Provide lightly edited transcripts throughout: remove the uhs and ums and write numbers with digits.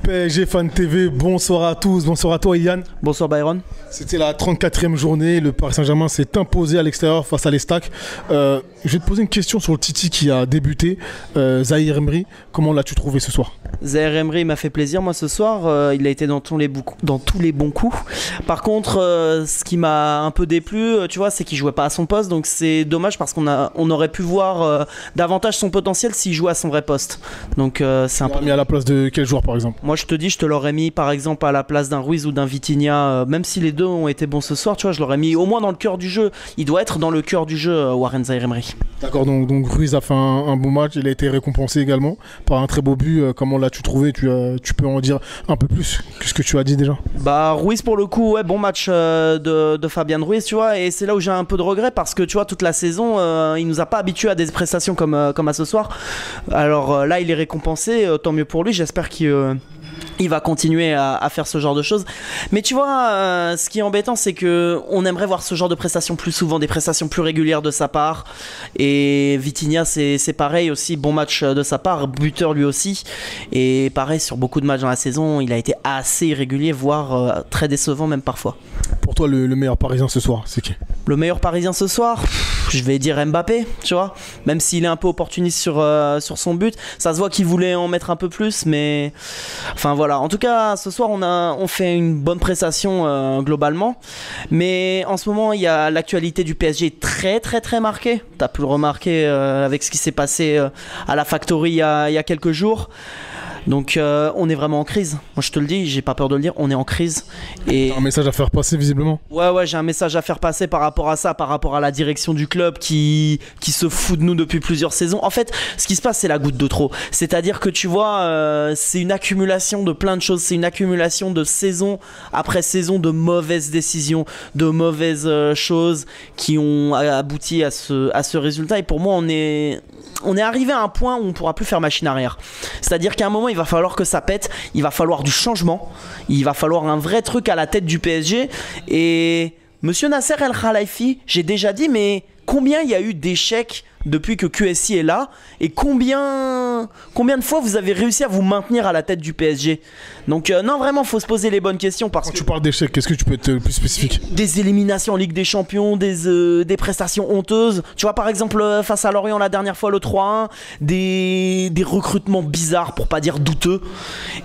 PSG Fan TV, bonsoir à tous, bonsoir à toi Yann. Bonsoir Byron. C'était la 34e journée, le Paris Saint-Germain s'est imposé à l'extérieur face à l'Estac. Je vais te poser une question sur le Titi qui a débuté, Zahir Emery, comment l'as-tu trouvé ce soir? Zahir Emery m'a fait plaisir moi ce soir, il a été dans tous les bons coups. Par contre, ce qui m'a un peu déplu, tu vois, c'est qu'il jouait pas à son poste, donc c'est dommage parce qu'on aurait pu voir davantage son potentiel s'il jouait à son vrai poste. Donc c'est un peu mis à la place de quel joueur par exemple? Moi je te dis, je te l'aurais mis par exemple à la place d'un Ruiz ou d'un Vitinha, même si les deux ont été bons ce soir, tu vois, je l'aurais mis au moins dans le cœur du jeu. Il doit être dans le cœur du jeu, Warren Zahir Emery. D'accord, donc Ruiz a fait un bon match, il a été récompensé également par un très beau but. Comment l'as-tu trouvé? Tu peux en dire un peu plus que ce que tu as dit déjà? Bah Ruiz pour le coup, ouais, bon match de Fabian Ruiz, tu vois, et c'est là où j'ai un peu de regret parce que tu vois, toute la saison, il nous a pas habitués à des prestations comme à ce soir. Alors là, il est récompensé, tant mieux pour lui, j'espère qu'il va continuer à faire ce genre de choses. Mais tu vois, ce qui est embêtant, c'est que on aimerait voir ce genre de prestations plus souvent, des prestations plus régulières de sa part. Et Vitinha, c'est pareil aussi, bon match de sa part, buteur lui aussi. Et pareil, sur beaucoup de matchs dans la saison, il a été assez irrégulier, voire très décevant même parfois. Pour toi, le meilleur Parisien ce soir, c'est qui? Le meilleur Parisien ce soir, je vais dire Mbappé, tu vois. Même s'il est un peu opportuniste sur son but, ça se voit qu'il voulait en mettre un peu plus, mais enfin voilà. En tout cas, ce soir, on fait une bonne prestation globalement, mais en ce moment, il y a l'actualité du PSG très marquée. T'as pu le remarquer avec ce qui s'est passé à la Factory il y a quelques jours. Donc on est vraiment en crise. Moi je te le dis, j'ai pas peur de le dire, on est en crise. Et t'as un message à faire passer visiblement. Ouais, j'ai un message à faire passer par rapport à ça, par rapport à la direction du club qui se fout de nous depuis plusieurs saisons. En fait, ce qui se passe, c'est la goutte de trop. C'est-à-dire que tu vois, c'est une accumulation de plein de choses, c'est une accumulation de saison après saison de mauvaises décisions, de mauvaises choses qui ont abouti à ce résultat. Et pour moi, on est arrivé à un point où on pourra plus faire machine arrière. C'est-à-dire qu'à un moment, il va falloir que ça pète, il va falloir du changement, il va falloir un vrai truc à la tête du PSG. Et Monsieur Nasser El Khelaifi, j'ai déjà dit, mais combien il y a eu d'échecs depuis que QSI est là, et combien de fois vous avez réussi à vous maintenir à la tête du PSG? Donc non, vraiment, faut se poser les bonnes questions parce que... Quand tu parles d'échecs, qu'est-ce que tu peux être plus spécifique? Des éliminations en Ligue des Champions, des prestations honteuses. Tu vois, par exemple, face à Lorient la dernière fois, le 3-1, des recrutements bizarres, pour pas dire douteux.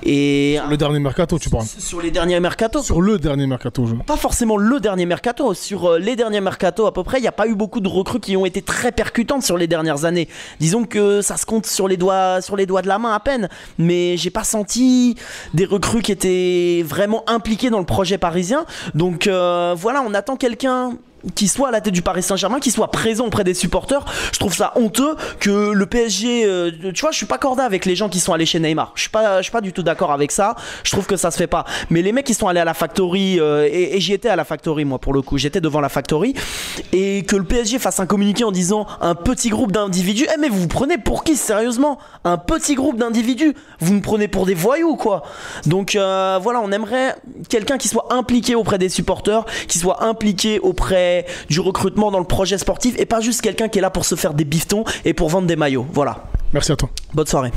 Et sur le dernier mercato, tu parles? Sur les derniers mercatos. Sur le dernier mercato, pas forcément le dernier mercato. Sur les derniers mercatos, à peu près, il n'y a pas eu beaucoup de recrues qui ont été très percutantes sur les dernières années. Disons que ça se compte sur les doigts de la main à peine, mais j'ai pas senti des recrues qui étaient vraiment impliquées dans le projet parisien. Donc voilà, on attend quelqu'un qui soit à la tête du Paris Saint-Germain, qui soit présent auprès des supporters. Je trouve ça honteux que le PSG, tu vois, je suis pas corda avec les gens qui sont allés chez Neymar. Je suis pas du tout d'accord avec ça. Je trouve que ça se fait pas. Mais les mecs qui sont allés à la Factory, et j'y étais à la Factory moi pour le coup, j'étais devant la Factory, et que le PSG fasse un communiqué en disant un petit groupe d'individus. Eh mais vous vous prenez pour qui sérieusement? Un petit groupe d'individus? Vous me prenez pour des voyous quoi? Donc voilà, on aimerait quelqu'un qui soit impliqué auprès des supporters, qui soit impliqué auprès du recrutement dans le projet sportif, et pas juste quelqu'un qui est là pour se faire des bifetons et pour vendre des maillots. Voilà. Merci à toi. Bonne soirée.